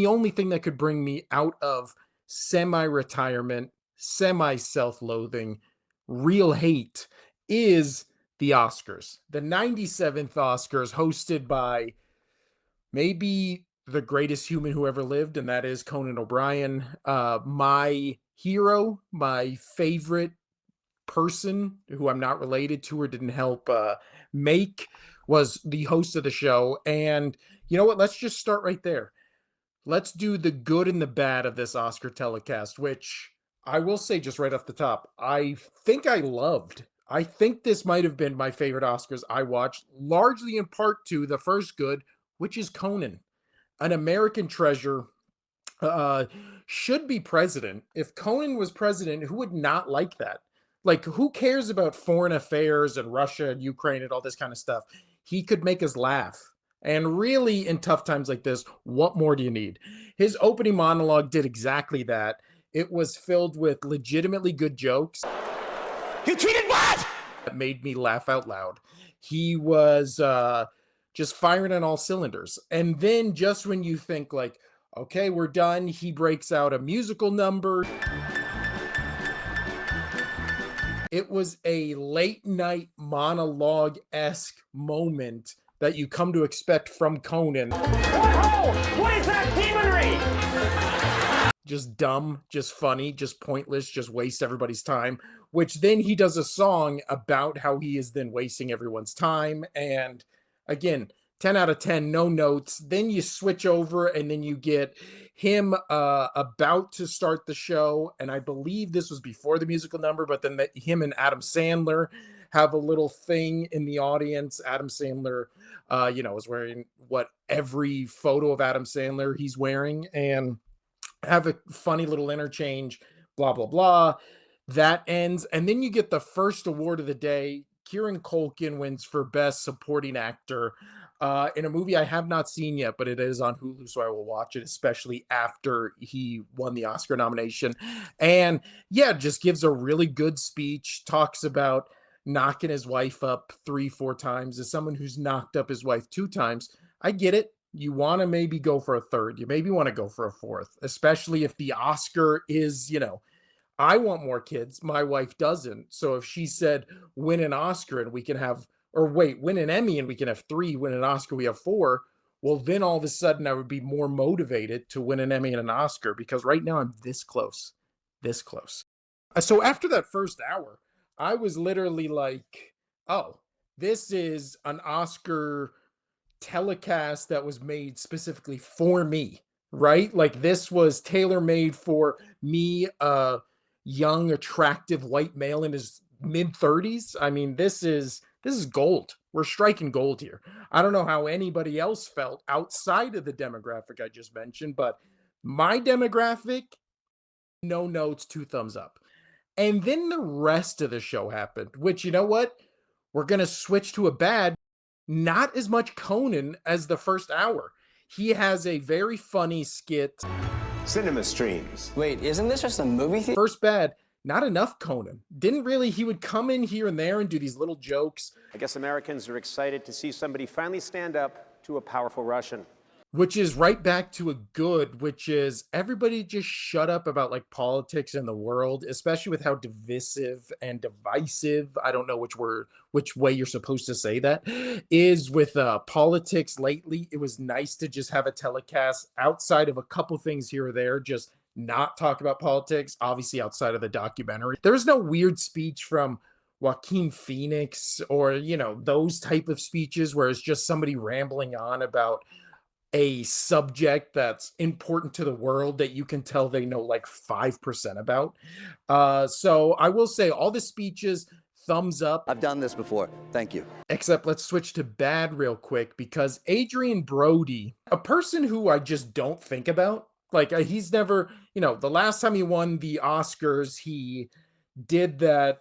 The only thing that could bring me out of semi-retirement, semi-self-loathing, real hate is the Oscars. The 97th Oscars, hosted by maybe the greatest human who ever lived, and that is Conan O'Brien. My hero, my favorite person who I'm not related to or didn't help make, was the host of the show. And you know what? Let's just start right there. Let's do the good and the bad of this Oscar telecast, which I will say just right off the top, I think I loved. I think this might have been my favorite Oscars I watched, largely in part to the first good, which is Conan, an American treasure. Uh, should be president. If Conan was president, who would not like that? Like, who cares about foreign affairs and Russia and Ukraine and all this kind of stuff? He could make us laugh. And really, in tough times like this, what more do you need? His opening monologue did exactly that. It was filled with legitimately good jokes You cheated what? that made me laugh out loud. He was just firing on all cylinders. And then, just when you think, like, okay, we're done, he breaks out a musical number. It was a late night monologue esque moment that you come to expect from Conan. What is that demonry? Just dumb, just funny, just pointless, just waste everybody's time. Which then he does a song about how he is then wasting everyone's time. And again, 10 out of 10, no notes. Then you switch over and then you get him about to start the show. And I believe this was before the musical number, but then him and Adam Sandler have a little thing in the audience. Adam Sandler, is wearing what every photo of Adam Sandler he's wearing, and have a funny little interchange, blah, blah, blah. That ends. And then you get the first award of the day. Kieran Culkin wins for Best Supporting Actor in a movie I have not seen yet, but it is on Hulu, so I will watch it, especially after he won the Oscar nomination. And yeah, just gives a really good speech, talks about knocking his wife up 3-4 times. As someone who's knocked up his wife 2 times, I get it. You want to maybe go for a third. You maybe want to go for a fourth, especially if the Oscar is, I want more kids. My wife doesn't. So if she said, win an Oscar and we can have, or wait, win an Emmy and we can have 3, win an Oscar, we have 4. Well, then all of a sudden I would be more motivated to win an Emmy and an Oscar, because right now I'm this close, this close. So after that first hour, I was literally like, oh, this is an Oscar telecast that was made specifically for me, right? Like, this was tailor made for me, young, attractive white male in his mid 30s. I mean, this is gold. We're striking gold here. I don't know how anybody else felt outside of the demographic I just mentioned, but my demographic, no notes, 2 thumbs up. And then the rest of the show happened, which, you know what? We're going to switch to a bad. Not as much Conan as the first hour. He has a very funny skit. Cinema streams. Wait, isn't this just a movie theater? First bad, not enough Conan. Didn't really, he would come in here and there and do these little jokes. I guess Americans are excited to see somebody finally stand up to a powerful Russian. Which is right back to a good, which is everybody just shut up about like politics in the world, especially with how divisive and divisive, I don't know which way you're supposed to say that, is with politics lately. It was nice to just have a telecast outside of a couple things here or there, just not talk about politics, obviously outside of the documentary. There was no weird speech from Joaquin Phoenix or, those type of speeches where it's just somebody rambling on about a subject that's important to the world that you can tell they know like 5% about. So I will say all the speeches, thumbs up. I've done this before. Thank you. Except let's switch to bad real quick, because Adrian Brody, a person who I just don't think about, like he's never, the last time he won the Oscars, he did that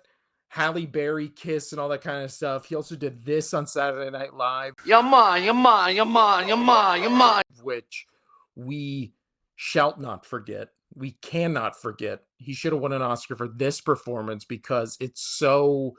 Halle Berry kiss and all that kind of stuff. He also did this on Saturday Night Live. You're mine, you're mine, you're mine, you're mine, you're mine. Which we shall not forget. We cannot forget. He should have won an Oscar for this performance because it's so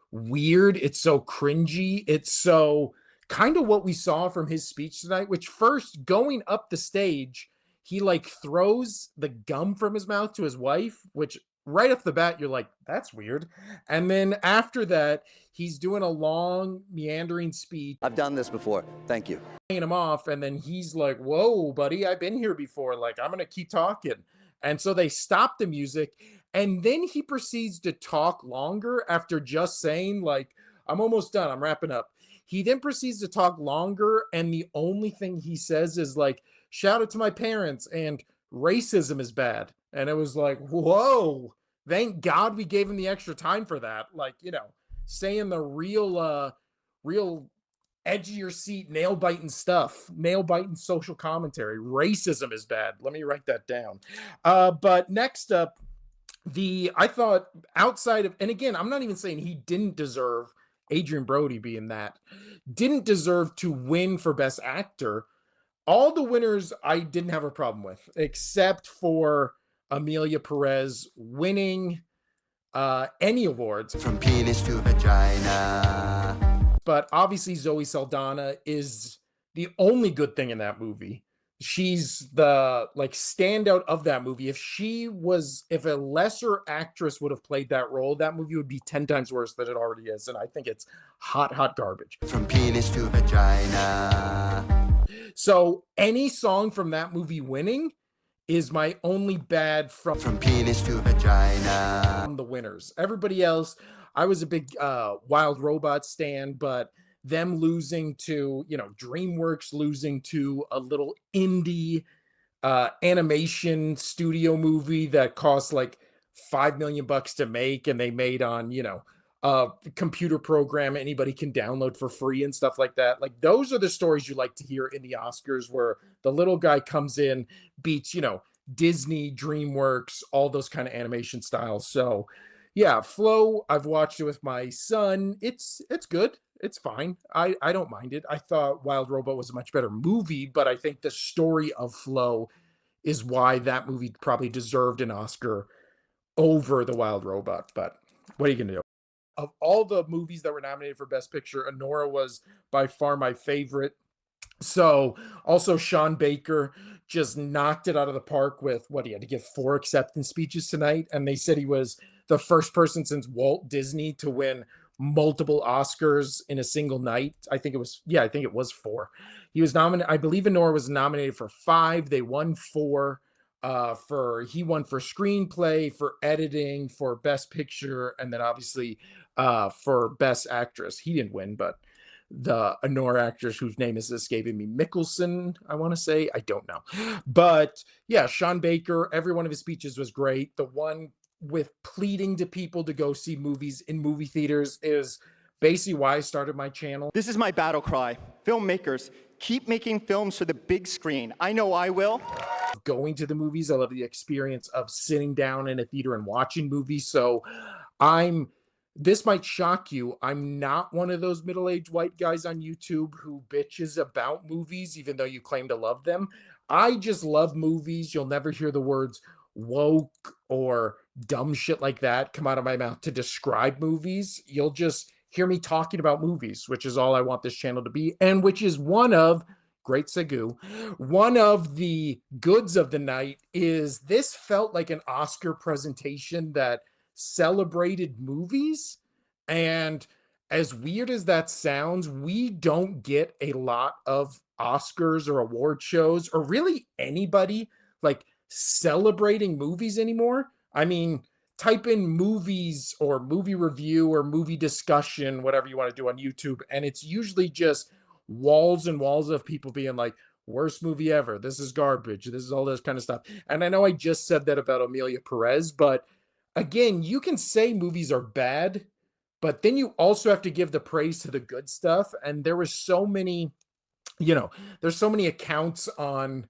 weird. It's so cringy. It's so kind of what we saw from his speech tonight, which first, going up the stage, he like throws the gum from his mouth to his wife, which right off the bat, you're like, that's weird. And then after that, he's doing a long, meandering speech, I've done this before. Thank you. paying him off. And then he's like, whoa, buddy, I've been here before. Like, I'm going to keep talking. And so they stop the music. And then he proceeds to talk longer after just saying, like, I'm almost done. I'm wrapping up. He then proceeds to talk longer. And the only thing he says is, like, shout out to my parents and racism is bad. And it was like, whoa, thank God we gave him the extra time for that. Like, you know, saying the real edge of your seat, nail biting stuff, nail biting social commentary. Racism is bad. Let me write that down. But next up, I thought outside of, and again, I'm not even saying he didn't deserve Adrian Brody being that, didn't deserve to win for Best Actor. All the winners I didn't have a problem with, except for Amelia Perez winning any awards. From penis to vagina. But obviously Zoe Saldana is the only good thing in that movie. She's the like standout of that movie. If a lesser actress would have played that role, that movie would be 10 times worse than it already is. And I think it's hot garbage. From penis to vagina. So any song from that movie winning is my only bad from penis to vagina. the winners. Everybody else, I was a big Wild Robot stan, but them losing to, you know, DreamWorks losing to a little indie animation studio movie that cost like $5 million to make, and they made on, you know, a computer program anybody can download for free and stuff like that. Like, those are the stories you like to hear in the Oscars, where the little guy comes in, beats, you know, Disney, DreamWorks, all those kind of animation styles. So yeah, Flow, I've watched it with my son. It's good. It's fine. I don't mind it. I thought Wild Robot was a much better movie, but I think the story of Flow is why that movie probably deserved an Oscar over the Wild Robot. But what are you gonna do? Of all the movies that were nominated for Best Picture, Anora was by far my favorite. So also Sean Baker just knocked it out of the park with what he had to give 4 acceptance speeches tonight. And they said he was the first person since Walt Disney to win multiple Oscars in a single night. I think it was 4. He was nominated. I believe Anora was nominated for 5. They won 4. He won for screenplay, for editing, for Best Picture, and then obviously for Best Actress. He didn't win, but the Anora actress whose name is escaping me, Mickelson, I want to say, I don't know. But yeah, Sean Baker, every one of his speeches was great. The one with pleading to people to go see movies in movie theaters is basically why I started my channel. This is my battle cry. Filmmakers, keep making films for the big screen. I know I will. Going to the movies, I love the experience of sitting down in a theater and watching movies. So this might shock you, I'm not one of those middle-aged white guys on YouTube who bitches about movies, even though you claim to love them. I just love movies. You'll never hear the words woke or dumb shit like that come out of my mouth to describe movies. You'll just hear me talking about movies, which is all I want this channel to be, and which is one of the goods of the night. Is this felt like an Oscar presentation that celebrated movies. And as weird as that sounds, we don't get a lot of Oscars or award shows or really anybody like celebrating movies anymore. I mean, type in movies or movie review or movie discussion, whatever you want to do on YouTube, and it's usually just walls and walls of people being like, worst movie ever, this is garbage, this is all this kind of stuff. And I know I just said that about Amelia Perez, but again, you can say movies are bad, but then you also have to give the praise to the good stuff. And there was so many, there's so many accounts on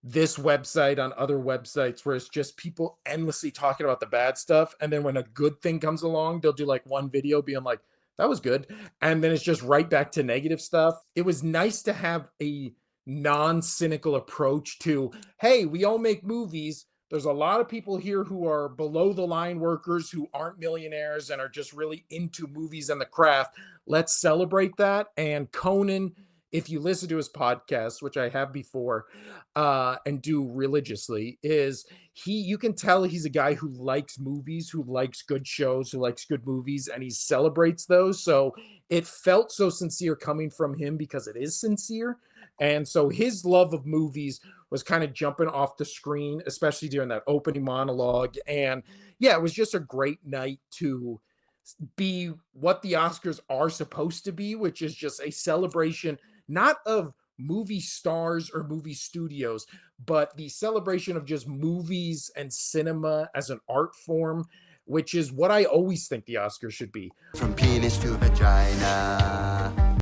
this website, on other websites, where it's just people endlessly talking about the bad stuff. And then when a good thing comes along, they'll do like one video being like, that was good. And then it's just right back to negative stuff. It was nice to have a non-cynical approach to, hey, we all make movies. There's a lot of people here who are below the line workers who aren't millionaires and are just really into movies and the craft. Let's celebrate that. And Conan if you listen to his podcast, which I have before, and do religiously, is you can tell he's a guy who likes movies, who likes good shows, who likes good movies, and he celebrates those. So it felt so sincere coming from him because it is sincere. And so his love of movies was kind of jumping off the screen, especially during that opening monologue. And yeah, it was just a great night to be what the Oscars are supposed to be, which is just a celebration, not of movie stars or movie studios, but the celebration of just movies and cinema as an art form, which is what I always think the Oscars should be. From penis to vagina.